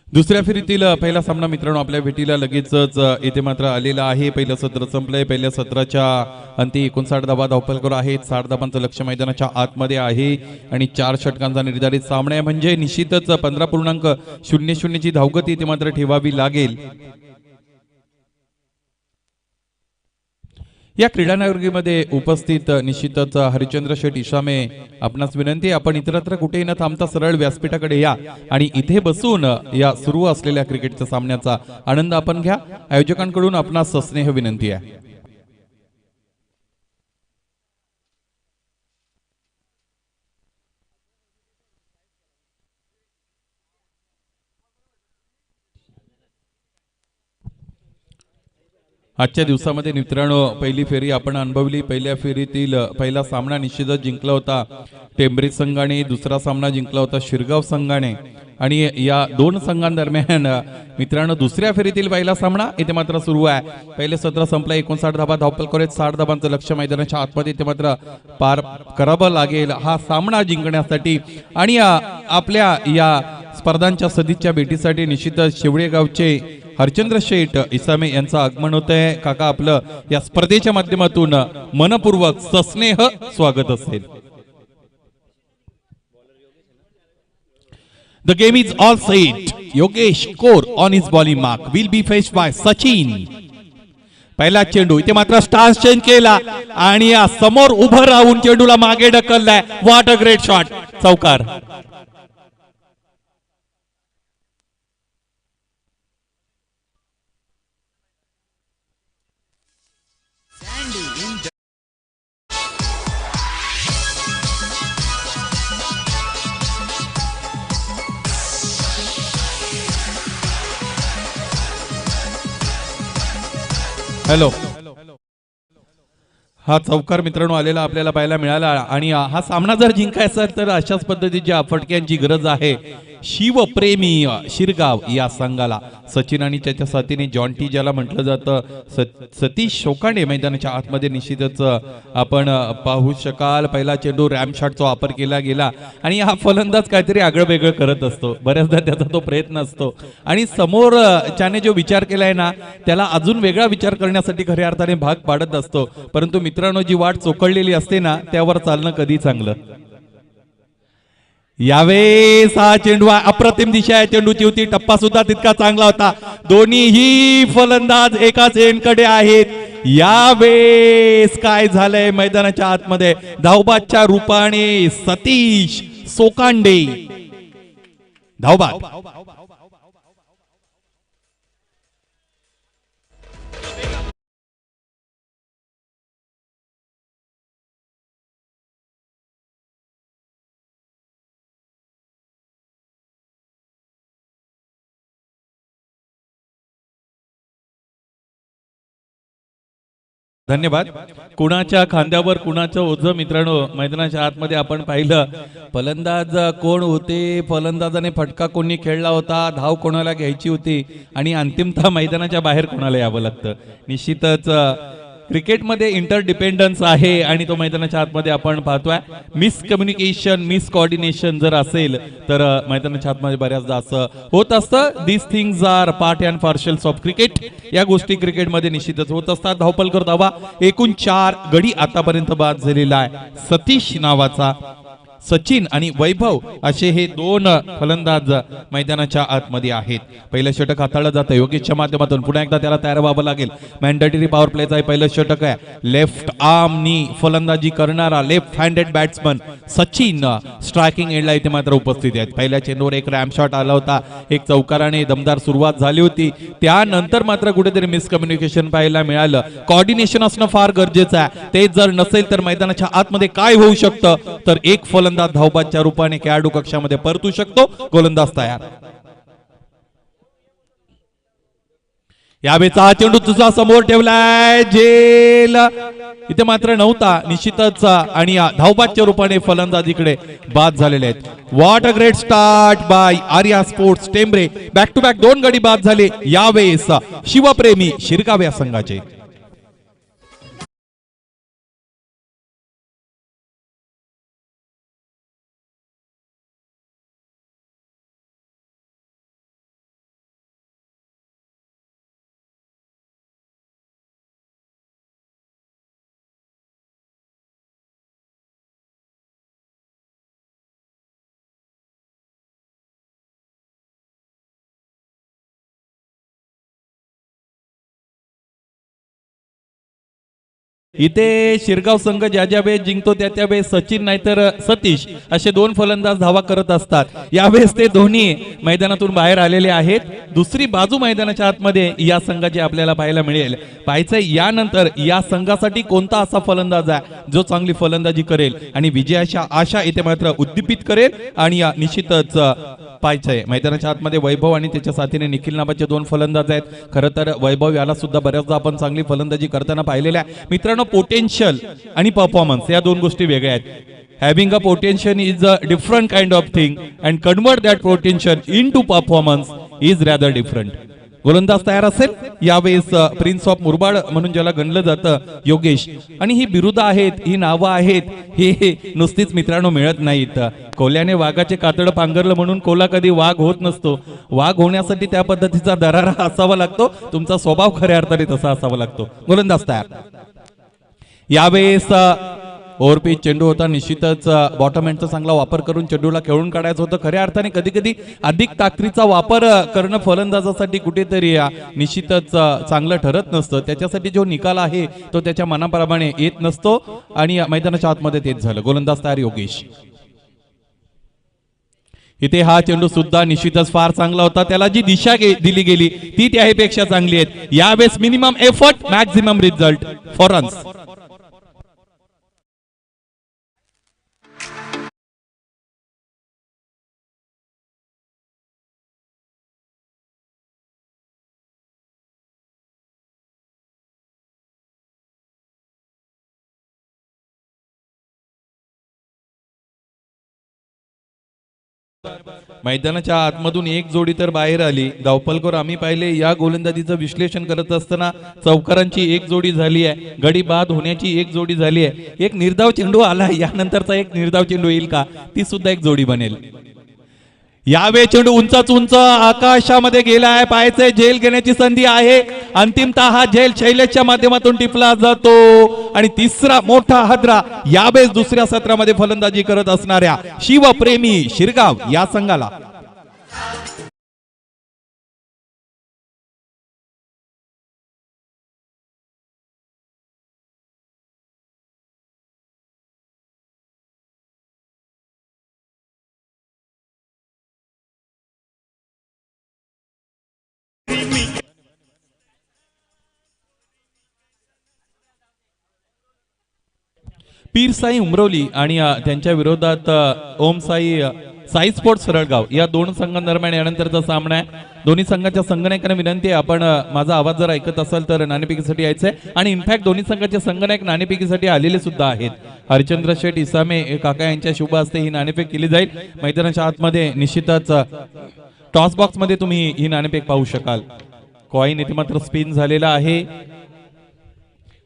Speaker 2: दुसऱ्या फेरीतील पहिला सामना मित्रांनो आपल्या भेटीला लगेचच इथे मात्र आलेला आहे. पहिलं सत्र संपलंय. पहिल्या सत्राच्या अंती 59 धावा धावपलकर आहेत. 60 धावांचं लक्ष मैदानाच्या आतमध्ये आहे आणि 4 षटकांचा निर्धारित सामना आहे म्हणजे निश्चितच 15.00 ची धावगती इथे मात्र ठेवावी लागेल. या क्रीडानगरीमध्ये उपस्थित निश्चितच हरिचंद्र शेठ इशामे आपणास विनंती आपण इतरत्र कुठेही न थांबता सरळ व्यासपीठाकडे या आणि इथे बसून या सुरू असलेल्या क्रिकेटच्या सामन्याचा आनंद आपण घ्या. आयोजकांकडून आपणास सस्नेह विनंती आहे. आजच्या दिवसामध्ये मित्रांनो पहिली फेरी आपण अनुभवली. पहिल्या फेरीतील पहिला सामना निश्चितच जिंकला होता टेंबरी संघाने. दुसरा सामना जिंकला होता शिरगाव संघाने आणि या दोन संघांदरम्यान मित्रांनो दुसऱ्या फेरीतील पहिला सामना इथे मात्र सुरू आहे. पहिले सत्र संपला. 59 धावा धावपलकर आहेत. 60 धावांचं लक्ष मैदानाच्या आतमध्ये इथे मात्र पार करावं लागेल हा सामना जिंकण्यासाठी. आणि आपल्या या स्पर्धांच्या सदिच्छा भेटीसाठी निश्चितच शेवळे गावचे हरचंद्र शेठ इसामे यांचं आगमन होत आहे. काका आपलं या स्पर्धेच्या माध्यमातून मनपूर्वक सस्नेह स्वागत असेल. The game is all set. Yogesh Kaur on his bowling mark will be faced by Sachin. पहिला चेंडू इथे मात्र स्टान्स चेंज केला आणि या समोर उभं राहून चेंडूला मागे ढकललाय. What a great shot. चौकार. हॅलो. हा चौकार मित्रांनो आलेला आपल्याला पाहायला मिळाला आणि हा सामना जर जिंकायचा असेल तर अशाच पद्धतीच्या फटक्यांची गरज आहे. शिवप्रेमी शिरगाव या संघाला सचिन आणि त्याच्या साथीने जॉन्टी ज्याला म्हटलं जातं सतीश शोकांडे मैदानाच्या आतमध्ये निश्चितच आपण पाहू शकाल. पहिला चेंडू रॅम शॉटचा वापर केला गेला आणि हा फलंदाज काहीतरी आगळं वेगळं करत असतो. बऱ्याचदा त्याचा तो प्रयत्न असतो आणि समोर त्याने जो विचार केलाय ना त्याला अजून वेगळा विचार करण्यासाठी खऱ्या अर्थाने भाग पाडत असतो. परंतु मित्रांनो जी वाट चोकळलेली असते ना त्यावर चालणं कधी चांगलं. यावेळेस हा चेंडू अप्रतिम दिशा आहे. चेंडूची होती टप्पा सुद्धा तितका चांगला होता. दोन्हीही फलंदाज एकाच एंडकडे आहेत. यावेळेस काय झालंय मैदानाच्या आतमध्ये धावबादच्या रूपाने सतीश सोकांडे धावबाद. धन्यवाद. कुणाच्या खांद्यावर कुणाचं ओझं मित्रांनो मैदानाच्या आतमध्ये आपण पाहिलं. फलंदाज कोण होते, फलंदाजाने फटका कोणी खेळला होता, धाव कोणाला घ्यायची होती आणि अंतिमतः मैदानाच्या बाहेर कोणाला यावं लागतं. निश्चितच क्रिकेटमध्ये इंटरडिपेंडन्स आहे आणि तो मैदानाच्या आतमध्ये आपण पाहतोय. मिसकम्युनिकेशन, मिस कोऑर्डिनेशन जर असेल तर मैदानाच्या आतमध्ये बऱ्याचदा असं होत असतं. These things are part and parcels of cricket. या गोष्टी क्रिकेटमध्ये निश्चितच होत असतात. धावपल करत हवा एकूण 4 गडी आतापर्यंत बाद झालेला आहे. सतीश नावाचा, सचिन आणि वैभव असे हे 2 फलंदाज मैदानाच्या आतमध्ये आहेत. पहिलं षटक हाताळलं जातं योगेशच्या माध्यमातून. पुन्हा एकदा त्याला तयार व्हावं लागेल. मॅन्डेटरी पॉवर प्लेचं आहे पहिलं षटक आहे. लेफ्ट आर्मनी फलंदाजी करणारा left handed batsman Sachin striking एंडला इथे मात्र उपस्थित आहेत. पहिल्या चेंडूवर एक रॅम शॉट आला होता. एक चौकाराने दमदार सुरुवात झाली होती. त्यानंतर मात्र कुठेतरी मिसकम्युनिकेशन पाहायला मिळालं. कोऑर्डिनेशन असणं फार गरजेचं आहे. ते जर नसेल तर मैदानाच्या आतमध्ये काय होऊ शकतं तर एक फलंदाज धावबादच्या रूपाने खेळाडू कक्षामध्ये परतू शकतो. गोलंदाज तयार. यावेळेचा हा चेंडू तुझा समोर ठेवलाय. झेल इथे मात्र नव्हता निश्चितच आणि धावबादच्या रूपाने फलंदाज इकडे बाद झालेले आहेत. What a great start by Arya sports Tembare. Back to back 2 गडी बाद झाले यावेळेस शिवप्रेमी शिरगाव या संघाचे. इथे शिरगाव संघ ज्या वेळेस जिंकतो त्या वेळेस सचिन नाहीतर सतीश असे 2 फलंदाज धावा करत असतात. यावेळेस ते दोन्ही मैदानातून बाहेर आलेले आहेत. दुसरी बाजू मैदानाच्या आतमध्ये या संघाची आपल्याला पाहायला मिळेल. पाहायचंय यानंतर या संघासाठी कोणता असा फलंदाज आहे जो चांगली फलंदाजी करेल आणि विजयाच्या आशा इथे मात्र उद्दीपित करेल. आणि निश्चितच पाहायचंय मैदानाच्या आतमध्ये वैभव आणि त्याच्या साथीने निखिल नावाचे 2 फलंदाज आहेत. खरं तर वैभव याला सुद्धा बऱ्याचदा आपण चांगली फलंदाजी करताना पाहिलेल्या आहे. मित्रांनो, पोटेन्शियल आणि परफॉर्मन्स या 2 गोष्टी वेगळ्या आहेत. Having a potential is a different kind of thing and convert that potential into performance is rather different. गोलंदाज तयार असेल. यावेळेस प्रिन्स ऑफ मुरबाड म्हणून ज्याला गणलं जातं योगेश. आणि ही बिरुदं आहेत, ही नावं आहेत, हे नुसतीच मित्रांनो मिळत नाहीत. कोल्याने वाघाचे कातड पांघरलं म्हणून कोला कधी वाघ होत नसतो. वाघ होण्यासाठी त्या पद्धतीचा दरारा असावा लागतो. तुमचा स्वभाव खऱ्या अर्थाने तसा असावा लागतो. गोलंदाज तयार. यावेळेस ओव्हरपिच चेंडू होता. निश्चितच बॉटम एंडचा चांगला वापर करून चेंडूला खेळून काढायचं होतं. खऱ्या अर्थाने कधी कधी अधिक ताकदीचा वापर करणं फलंदाजासाठी कुठेतरी निश्चितच चांगलं ठरत नसतं. त्याच्यासाठी जो निकाल आहे तो त्याच्या मनाप्रमाणे येत नसतो आणि मैदानाच्या आतमध्ये तेच झालं. गोलंदाज तयार योगेश. इथे हा चेंडू सुद्धा निश्चितच फार चांगला होता. त्याला जी दिशा दिली गेली ती त्यापेक्षा चांगली आहे. यावेळेस minimum effort maximum result for runs. मैदानाच्या आतमधून एक जोडी तर बाहेर आली. धावपलकर आम्ही पाहिले या गोलंदाजीचं विश्लेषण करत असताना चौकारांची एक जोडी झाली आहे. गडी बाद होण्याची एक जोडी झाली आहे. एक निर्धाव चेंडू आला. यानंतरचा एक निर्धाव चेंडू येईल का ती सुद्धा एक जोडी बनेल. यावेळी चेंडू उंचाच उंच आकाशामध्ये गेलाय. पाहायचंय झेल घेण्याची संधी आहे. अंतिमतः हा झेल शैलेशच्या माध्यमातून टिपला जातो आणि तिसरा मोठा हादरा यावेळेस दुसऱ्या सत्रामध्ये फलंदाजी करत असणाऱ्या शिवप्रेमी शिरगाव या संघाला. पीर साई उमरवली आणि त्यांच्या विरोधात ओम साई स्पोर्ट्स सरळगाव या 2 संघांदरम्यान यानंतरचा सामना आहे. दोन्ही संघाच्या संघनायकांना विनंती आहे आपण माझा आवाज जर ऐकत असाल तर नाणेफेकीसाठी यायचंय. आणि इनफॅक्ट दोन्ही संघाचे संघनायक नाणेफेकीसाठी आलेले सुद्धा आहेत. हरिचंद्र शेठ इसामे काका यांच्या शुभ हस्ते ही नाणेफेक केली जाईल. मैदानाच्या आतमध्ये निश्चितच टॉस बॉक्स मध्ये तुम्ही ही नाणेफेक पाहू शकाल. कॉइन इथे मात्र स्पिन झालेला आहे.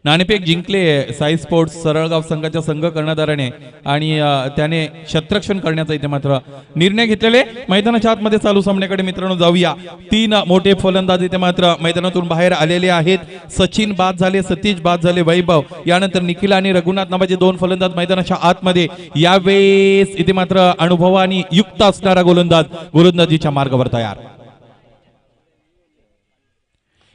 Speaker 2: नाणेफेक जिंकले साई स्पोर्ट्स सरळगाव संघाच्या संघ कर्णधाराने आणि त्याने क्षेत्ररक्षण करण्याचा इथे मात्र निर्णय घेतलेले. मैदानाच्या आतमध्ये चालू सामन्याकडे मित्रांनो जाऊया. 3 मोठे फलंदाज इथे मात्र मैदानातून बाहेर आलेले आहेत. सचिन बाद झाले, सतीश बाद झाले, वैभव यानंतर निखिल आणि रघुनाथ नावाचे 2 फलंदाज मैदानाच्या आतमध्ये. यावेळेस इथे मात्र अनुभवाने युक्त असणारा गोलंदाजीच्या मार्गावर तयार.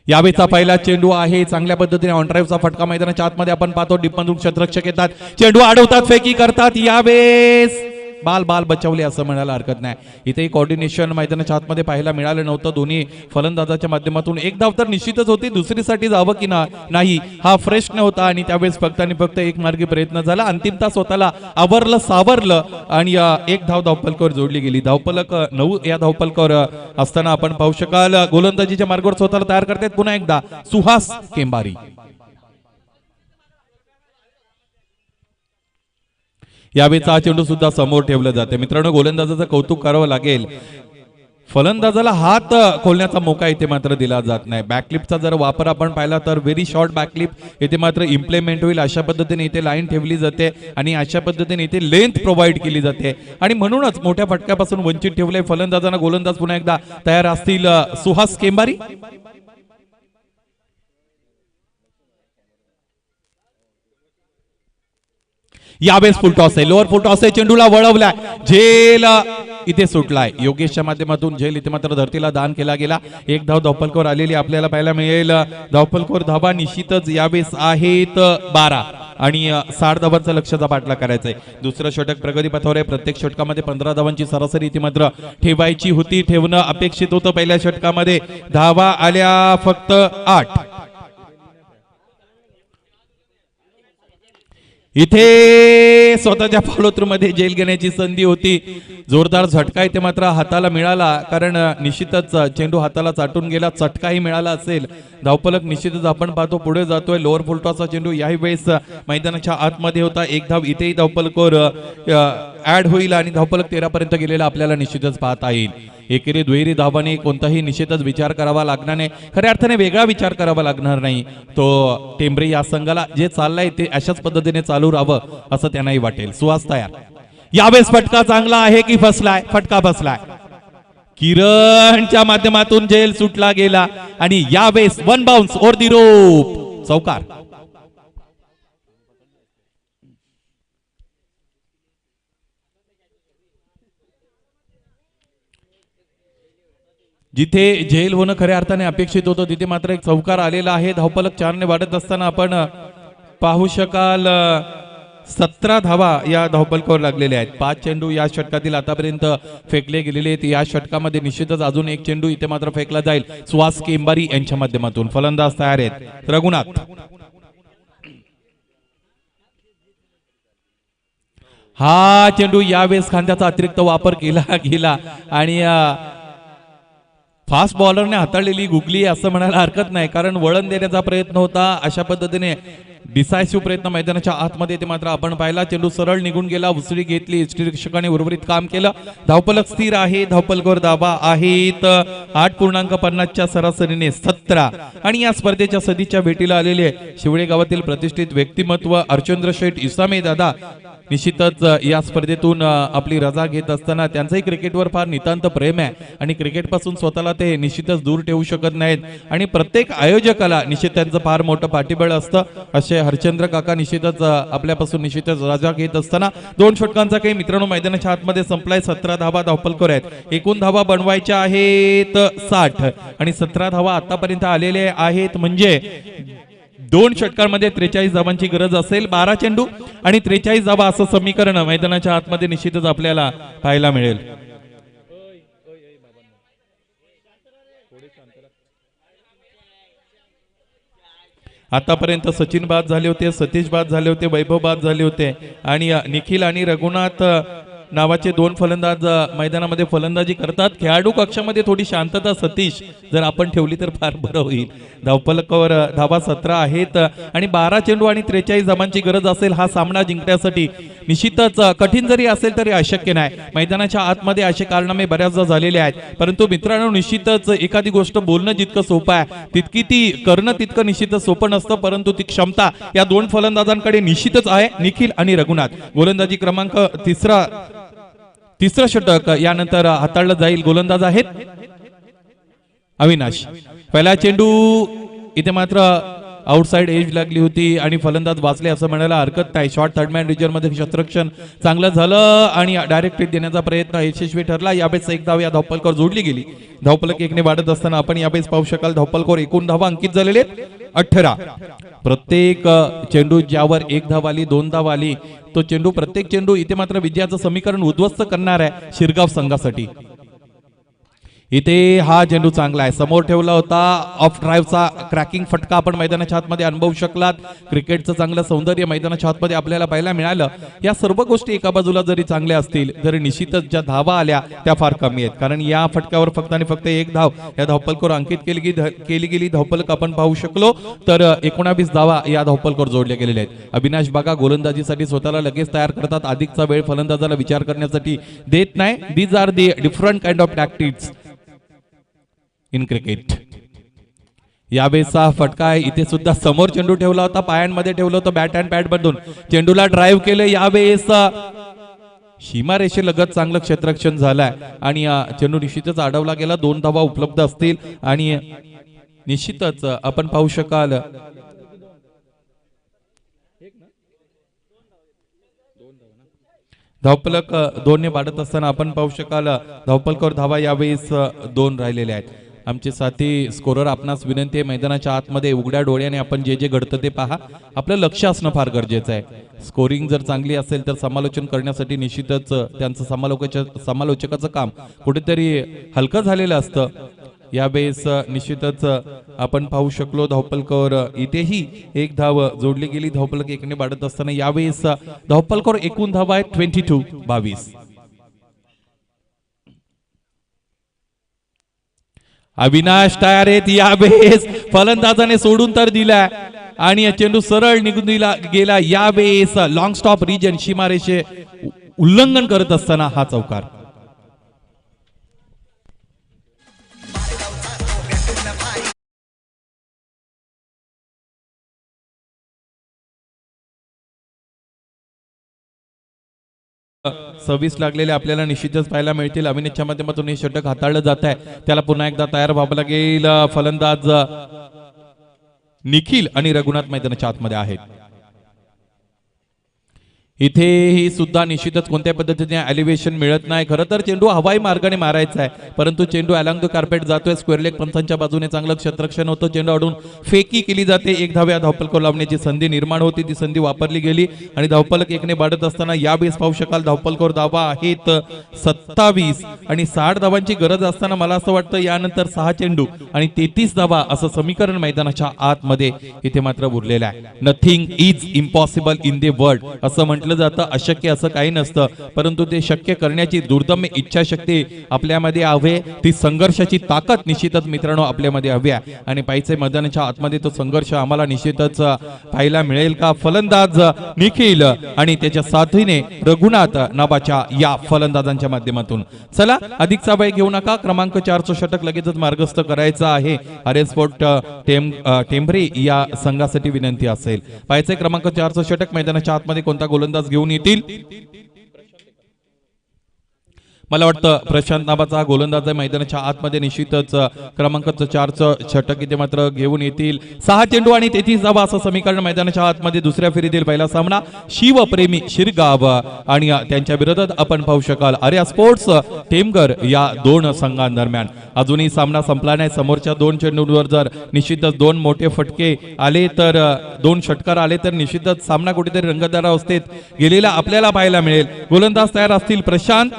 Speaker 2: यावेळेचा पहिला चेंडू आहे, चांगल्या पद्धतीने ऑन ड्राईव्हचा फटका मैदानाच्या आतमध्ये आपण पाहतो. डिपमधून क्षेत्ररक्षक येतात, चेंडू अडवतात, फेकी करतात. यावेळेस बाल बचावले असं म्हणायला हरकत नाही. इथे कोऑर्डिनेशन मैदानाच्या आतमध्ये पाहायला मिळालं नव्हतं. दोन्ही फलंदाजाच्या माध्यमातून एक धाव तर निश्चितच होती, दुसरीसाठी जावं की नाही हा प्रश्न होता आणि त्यावेळेस फक्त आणि फक्त एक मार्गी प्रयत्न झाला. अंतिमता स्वतःला आवरलं सावरलं आणि एक धाव धावपलकावर जोडली गेली. धावपलक 9 या धावपलकावर असताना आपण पाहू शकाल गोलंदाजीच्या मार्गावर स्वतःला तयार करतात पुन्हा एकदा सुहास केंबारी. यावेळेचा चेंडू सुद्धा समोर ठेवला जाते. मित्रांनो गोलंदाजाचं कौतुक करावं लागेल, फलंदाजाला हात खोलण्याचा मोका इथे मात्र दिला जात नाही. बॅकलिपचा जर वापर आपण पाहिला तर व्हेरी शॉर्ट बॅकलिप इथे मात्र इम्प्लिमेंट होईल अशा पद्धतीने इथे लाईन ठेवली जाते आणि अशा पद्धतीने इथे लेंथ प्रोव्हाइड केली जाते आणि म्हणूनच मोठ्या फटक्यापासून वंचित ठेवले फलंदाजांना. गोलंदाज पुन्हा एकदा तयार असतील सुहास केंबारी. यावेळेस फुल टॉस आहे, लोअर फुल टॉस आहे, चेंडूला वळवलाय, झेल इथे सुटलाय. योगेशच्या माध्यमातून झेल इथे मात्र धरतीला दान केला गेला. एक धाव धावपलकावर आलेली आपल्याला पाहायला मिळेल. धावपलकावर धावा निश्चितच यावेळेस आहेत 12 आणि 60 धावांचा लक्ष्याचा पाठलाग करायचा आहे. दुसरं षटक प्रगतीपथावर आहे. प्रत्येक षटकामध्ये 15 धावांची सरासरी इथे मात्र ठेवायची होती, ठेवणं अपेक्षित होतं. पहिल्या षटकामध्ये धावा आल्या फक्त 8. इथे स्वतःच्या फॉलोथ्रू मध्ये जेल घेण्याची संधी होती. जोरदार झटका इथे मात्र हाताला मिळाला, कारण निश्चितच चेंडू हाताला चाटून गेला. चटकाही मिळाला असेल. धावपलक निश्चितच आपण पाहतो पुढे जातोय. लोअर फुलटॉसचा चेंडू याही वेळेस मैदानाच्या आतमध्ये होता. एक धाव इथेही धावपलकावर ऍड होईल आणि धावपलक 13 पर्यंत गेलेला आपल्याला निश्चितच पाहता येईल. एकेरी दुहेरी धावाने कोणताही निश्चितच विचार करावा लागणार नाही. खऱ्या अर्थाने वेगळा विचार करावा लागणार नाही. तो टेंबरे या संघाला जे चाललंय ते अशाच पद्धतीने चालू राहावं असं त्यांनाही वाटेल. सुहास तयार. यावेळेस फटका चांगला आहे की फसलाय? फटका फसलाय. किरणच्या माध्यमातून जेल सुटला गेला आणि यावेळेस 1 बाउन्स ओर दी रोप, चौकार. जिथे झेल होणं खऱ्या अर्थाने अपेक्षित होतं तिथे मात्र एक चौकार आलेला आहे. धावपलक 4 ने वाढत असताना आपण पाहू शकाल 17 धावा या धावपलकावर लागलेल्या आहेत. 5 चेंडू या षटकातील आतापर्यंत फेकले गेलेले आहेत. या षटकामध्ये निश्चितच अजून एक चेंडू इथे मात्र फेकला जाईल सुहास केंबारी यांच्या माध्यमातून. फलंदाज तयार आहेत रघुनाथ. हा चेंडू यावेळेस खांद्याचा अतिरिक्त वापर केला गेला आणि फास्ट बॉलरने हाताळलेली गुगली असं म्हणायला हरकत नाही, कारण वळण देण्याचा प्रयत्न होता. अशा पद्धतीने डिसायसिव्ह प्रयत्न मैदानाच्या आतमध्ये ते मात्र आपण पाहिला. चेंडू सरळ निघून गेला, उसळी घेतली, यष्टिरक्षकाने उर्वरित काम केलं. धावपलक स्थिर आहे. धावपलकावर धावा आहेत 8.50 च्या सरासरीने 17 आणि या स्पर्धेच्या सदीच्या भेटीला आलेले शिवळे गावातील प्रतिष्ठित व्यक्तिमत्व अर्चंद्र शेठ इसामे दादा निश्चितच या स्पर्धेतून आपली रजा घेत असताना त्यांचंही क्रिकेटवर फार नितांत प्रेम आहे आणि क्रिकेटपासून स्वतःला ते निश्चितच दूर ठेवू शकत नाहीत आणि प्रत्येक आयोजकाला निश्चित त्यांचं फार मोठं पाठीबळ असतं. असे हरचंद्र काका निश्चितच आपल्यापासून निश्चितच रजा घेत असताना 2 षटकांचा काही मित्रांनो मैदानाच्या आतमध्ये संपलाय. 17 धावा धावपलकर आहेत. एकूण धावा बनवायच्या आहेत 60 आणि 17 धावा आतापर्यंत आलेले आहेत. म्हणजे 2 षटकांमध्ये 43 धावांची गरज असेल. 12 चेंडू आणि 43 धावा असं समीकरण मैदानाच्या आतमध्ये निश्चितच आपल्याला पाहायला मिळेल. आतापर्यंत सचिन बाद झाले होते, सतीश बाद झाले होते, वैभव बाद झाले होते आणि निखिल आणि रघुनाथ नावाचे दोन फलंदाज मैदानामध्ये फलंदाजी करतात. खेळाडू कक्षामध्ये थोडी शांतता सतीश जर आपण ठेवली तर फार बरं होईल. धावफलकावर धावा 17 आहेत आणि 12 चेंडू आणि 43 धावांची गरज असेल हा सामना जिंकण्यासाठी. निश्चितच कठीण जरी असेल तरी अशक्य नाही. मैदानाच्या आतमध्ये असे कारनामे बऱ्याचदा झालेले आहेत, परंतु मित्रांनो निश्चितच एखादी गोष्ट बोलणं जितकं सोपं आहे तितकी ती करणं तितकं निश्चितच सोपं नसतं, परंतु ती क्षमता या दोन फलंदाजांकडे निश्चितच आहे. निखिल आणि रघुनाथ. गोलंदाजी क्रमांक तिसरं षटक यानंतर हाताळलं जाईल. गोलंदाज आहेत अविनाश. पहिला चेंडू इथे मात्र आउटसाइड एज लागली होती आणि फलंदाज वाचले असं म्हणायला हरकत नाही. शॉर्ट थर्डमॅन रिजन मध्ये क्षेत्ररक्षण चांगलं झालं आणि डायरेक्ट हिट देण्याचा प्रयत्न यशस्वी ठरला. यावेळेस एक धाव या धावपलकावर जोडली गेली. धावपलक एकने वाढत असताना आपण यावेळेस पाहू शकाल धावपलकावर एकूण धावा अंकित झालेले 18. प्रत्येक चेंडू ज्यावर एक धाव आली 2 धाव आली तो चेंडू प्रत्येक चेंडू इथे मात्र विजयाचं समीकरण उद्ध्वस्त करणार आहे शिरगाव संघासाठी. इथे हा चेंडू चांगला आहे, समोर ठेवला होता. ऑफ ड्राईव्हचा क्रॅकिंग फटका आपण मैदानाच्या आतमध्ये अनुभवू शकलात. क्रिकेटचं चांगलं सौंदर्य मैदानाच्या आतमध्ये आपल्याला पाहायला मिळालं. या सर्व गोष्टी एका बाजूला जरी चांगल्या असतील तरी निश्चितच ज्या धावा आल्या त्या फार कमी आहेत, कारण या फटक्यावर फक्त आणि फक्त एक धाव या धावपलकावर अंकित केली गेली. धावपलक आपण पाहू शकलो तर 19 धावा या धावपलकावर जोडल्या गेलेल्या आहेत. अविनाश बागा गोलंदाजीसाठी स्वतःला लगेच तयार करतात. अधिकचा वेळ फलंदाजाला विचार करण्यासाठी देत नाही. These are the different kind of tactics in cricket. यावेळेसचा फटका आहे. इथे सुद्धा समोर चेंडू ठेवला होता, पायांमध्ये ठेवलं होतं बॅट अँड पॅड मधून चेंडूला ड्राईव्ह केलं. यावेळेस सीमारेषेलगत चांगलं क्षेत्ररक्षण झालंय आणि चेंडू निश्चितच अडवला गेला. 2 धावा उपलब्ध असतील आणि निश्चितच आपण पाहू शकाल धावपलक 2 ने वाढत असताना आपण पाहू शकाल धावपलकावर धावा यावेळेस 2 राहिलेल्या आहेत. आमचे साथी स्कोरर आपणास विनंती आहे मैदानाच्या आतमध्ये उघड्या डोळ्याने आपण जे जे घडतं ते पहा. आपलं लक्ष असणं फार गरजेचं आहे. स्कोरिंग जर चांगली असेल तर समालोचन करण्यासाठी निश्चितच त्यांचं समालोचकाचं काम कुठेतरी हलकं झालेलं असतं. यावेळेस निश्चितच आपण पाहू शकलो धावपलकावर इथेही एक धाव जोडली गेली. धावपलक एकने वाढत असताना यावेळेस धावपलकावर एकूण धावा आहेत 22. अविनाश तयार आहेत. यावेळेस फलंदाजाने सोडून तर दिला आणि चेंडू सरळ निघून गेला. यावेळेस लॉंग स्टॉप रिजन सीमारेषे उल्लंघन करत असताना हा चौकार. सर्व्हिस लागलेले आपल्याला निश्चितच पाहायला मिळतील. अविनाशच्या माध्यमातून हे षटक हाताळलं जात आहे. त्याला पुन्हा एकदा तयार व्हावं लागेल. फलंदाज निखिल आणि रघुनाथ मैदानाच्या आतमध्ये आहेत. इथेही सुद्धा निश्चितच कोणत्या पद्धतीने एलिव्हेशन मिळत नाही. खरं तर चेंडू हवाई मार्गाने मारायचा आहे, परंतु चेंडू अलॉंग द कार्पेट जातोय. स्क्वेअर लेग पंचांच्या बाजूने चांगलं क्षेत्ररक्षण होतं. चेंडू अडून फेकी केली जाते. एक धाव या धावपलकावर लावण्याची संधी निर्माण होती, ती संधी वापरली गेली आणि धावपलक एकने वाढत असताना यावेळेस पाहू शकाल धावपलकावर धावा आहेत 27 आणि 60 धावांची गरज असताना मला असं वाटतं यानंतर 6 चेंडू आणि 33 धावा असं समीकरण मैदानाच्या आतमध्ये इथे मात्र उरलेलं आहे. Nothing is impossible in the world असं म्हटलं जातं. अशक्य असं काही नसतं, परंतु ते शक्य करण्याची दुर्दम्य इच्छाशक्ती आपल्यामध्ये हवी. ती संघर्षाची ताकद निश्चितच मित्रांनो आपल्यामध्ये हवी आहे आणि पाहिजे मैदानाच्या आतमध्ये तो संघर्ष आम्हाला निश्चितच पाहायला मिळेल का. फलंदाज निखिल आणि त्याच्या साथीने रघुनाथ नावाच्या या फलंदाजांच्या माध्यमातून. चला अधिकचा वेळ घेऊ नका. क्रमांक 4चं षटक लगेचच मार्गस्थ करायचं आहे. आर्य स्पोर्ट टेंभरे या संघासाठी विनंती असेल. पाहायचे क्रमांक 4चं षटक मैदानाच्या आतमध्ये कोणता गोलंदाज घेऊन येतील. मला वाटतं प्रशांत नावाचा गोलंदाज मैदानाच्या आतमध्ये निश्चितच क्रमांक 4चं षटक इथे मात्र घेऊन येतील. 6 चेंडू आणि 33 धावा असं समीकरण मैदानाच्या आतमध्ये दुसऱ्या फेरीतील पहिला सामना शिवप्रेमी शिरगाव आणि त्यांच्या विरोधात आपण पाहू शकाल आर्या स्पोर्ट्स टेमघर या 2 संघांदरम्यान. अजूनही सामना संपला नाही. समोरच्या 2 चेंडूंवर जर निश्चितच 2 मोठे फटके आले तर 2 षटकार आले तर निश्चितच सामना कुठेतरी रंगतदार अवस्थेत गेलेला आपल्याला पाहायला मिळेल. गोलंदाज तयार असतील प्रशांत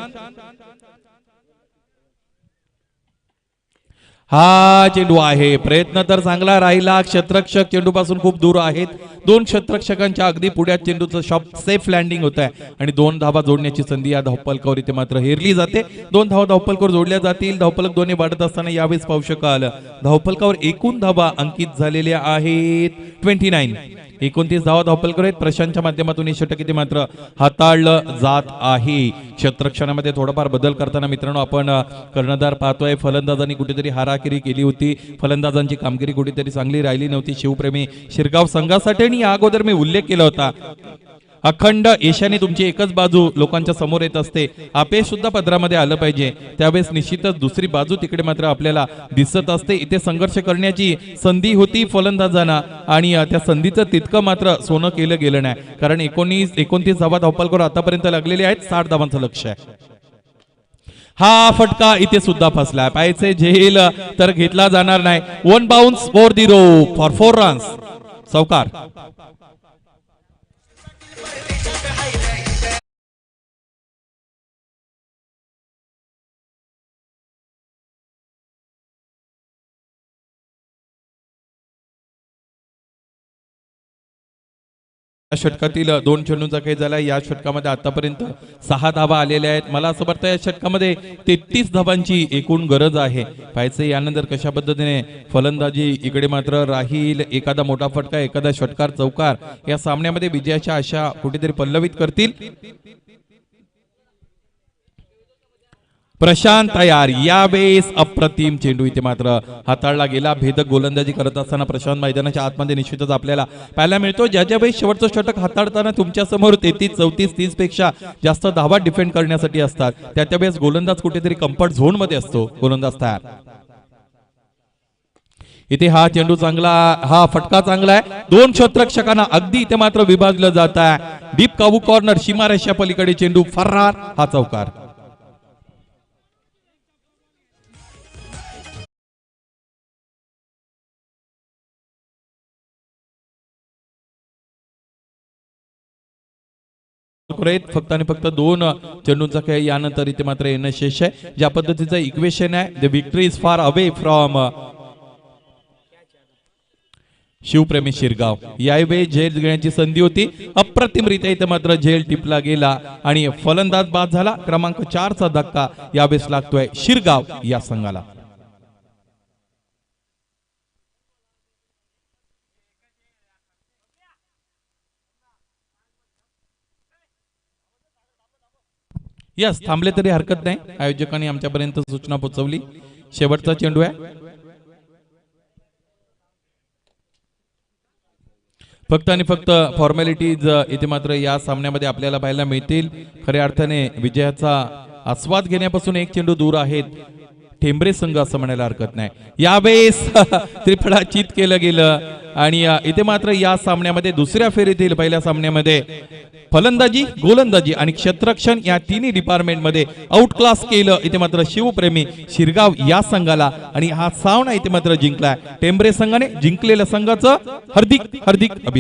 Speaker 2: हा चेंडू आहे, प्रयत्न तर चांगला राहिला, क्षेत्ररक्षक चेंडूपासून खूप दूर आहेत. दोन क्षेत्ररक्षकांच्या अगदी पुढ्यात चेंडूचं शॉट सेफ लँडिंग होत आहे आणि 2 धावा जोडण्याची संधी या धावफलकावर इथे मात्र हेरली जाते. 2 धावा धावफलकावर जोडल्या जातील. धावफलक दोन्ही वाढत असताना यावेळेस पाहू शकाल धावफलकावर एकूण धावा अंकित झालेल्या आहेत 29. 29 धावा धावफलकावर आहेत. प्रशांतच्या माध्यमातून हे षटक इथे मात्र हाताळलं जात आहे. क्षेत्ररक्षणामध्ये थोडाफार बदल करताना मित्रांनो आपण कर्णधार पाहतोय. फलंदाजांनी कुठेतरी हाराकिरी केली होती. फलंदाजांची कामगिरी कुठेतरी चांगली राहिली नव्हती शिवप्रेमी शिरगाव संघासाठी. आणि या अगोदर मी उल्लेख केला होता, अखंड एशाने तुमची एकच बाजू लोकांच्या समोर येत असते. अपयश सुद्धा पदरामध्ये आलं पाहिजे, त्यावेळेस निश्चितच दुसरी बाजू तिकडे मात्र आपल्याला दिसत असते. इथे संघर्ष करण्याची संधी होती फलंदाजांना आणि त्या संधीचं तितकं मात्र सोनं केलं गेलं नाही. कारण 29 धावा धावफलकावर आतापर्यंत लागलेले आहेत. 60 धावांचं लक्ष आहे. हा फटका इथे सुद्धा फसला. पाहायचे झेल तर घेतला जाणार नाही. 1 bounce for the rope for 4 runs. चौकार. या षटकातील 2 चेंडूंचा खेळ झाला. या षटकामध्ये आतापर्यंत 6 धावा आलेल्या आहेत. मला असं वाटतं या षटकामध्ये 33 धावांची एकूण गरज आहे. पाहायचे यानंतर कशा पद्धतीने फलंदाजी इकडे मात्र राहील. एखादा मोठा फटका, एखादा षटकार, चौकार या सामन्यामध्ये विजयाच्या आशा कुठेतरी पल्लवित करतील. प्रशांत तयार. यावेळेस अप्रतिम चेंडू इथे मात्र हाताळला गेला. भेदक गोलंदाजी करत असताना प्रशांत मैदानाच्या आतमध्ये निश्चितच आपल्याला पाहायला मिळतो. ज्याच्या वेळेस शेवटचं षटक हाताळताना तुमच्या समोर 33, 34, 30 पेक्षा जास्त धावा डिफेंड करण्यासाठी असतात, त्या वेळेस गोलंदाज कुठेतरी कम्फर्ट झोन मध्ये असतो. गोलंदाज तयार. इथे हा चेंडू चांगला, हा फटका चांगला आहे. 2 क्षेत्ररक्षकांना अगदी इथे मात्र विभागलं जात आहे. डीप काबू कॉर्नर, सीमारेषा पलीकडे चेंडू फरार. हा चौकार. फक्त आणि फक्त 2 चेंडूंचा खेळ यानंतर इथे मात्र येणं शेष आहे. ज्या पद्धतीचं इक्वेशन आहे, the victory is far away from Shivpremi Shirgaon. यावेळी झेल घेण्याची संधी होती. अप्रतिमरित्या इथे मात्र झेल टिपला गेला आणि फलंदाज बाद झाला. क्रमांक 4चा धक्का यावेळेस लागतोय शिरगाव या संघाला. यस, थांबले तरी हरकत नाही. आयोजकांनी आमच्यापर्यंत सूचना पोहोचवली. शेवटचा चेंडू आहे. फक्त आणि फक्त फॉर्मॅलिटीज इथे मात्र या सामन्यामध्ये आपल्याला पाहायला मिळतील. खऱ्या अर्थाने विजयाचा आस्वाद घेण्यापासून 1 चेंडू दूर आहेत टेंबरे संघ असं म्हणायला हरकत नाही. यावेळेस त्रिफळाचित केलं गेलं आणि इथे मात्र या सामन्यामध्ये दुसऱ्या फेरीतील पहिल्या सामन्यामध्ये फलंदाजी, गोलंदाजी आणि क्षेत्ररक्षण या तिन्ही डिपार्टमेंटमध्ये आउट क्लास केलं इथे मात्र शिवप्रेमी शिरगाव या संघाला. आणि हा सामना इथे मात्र जिंकलाय टेंबरे संघाने. जिंकलेल्या संघाचं हार्दिक हार्दिक अभिनंदन.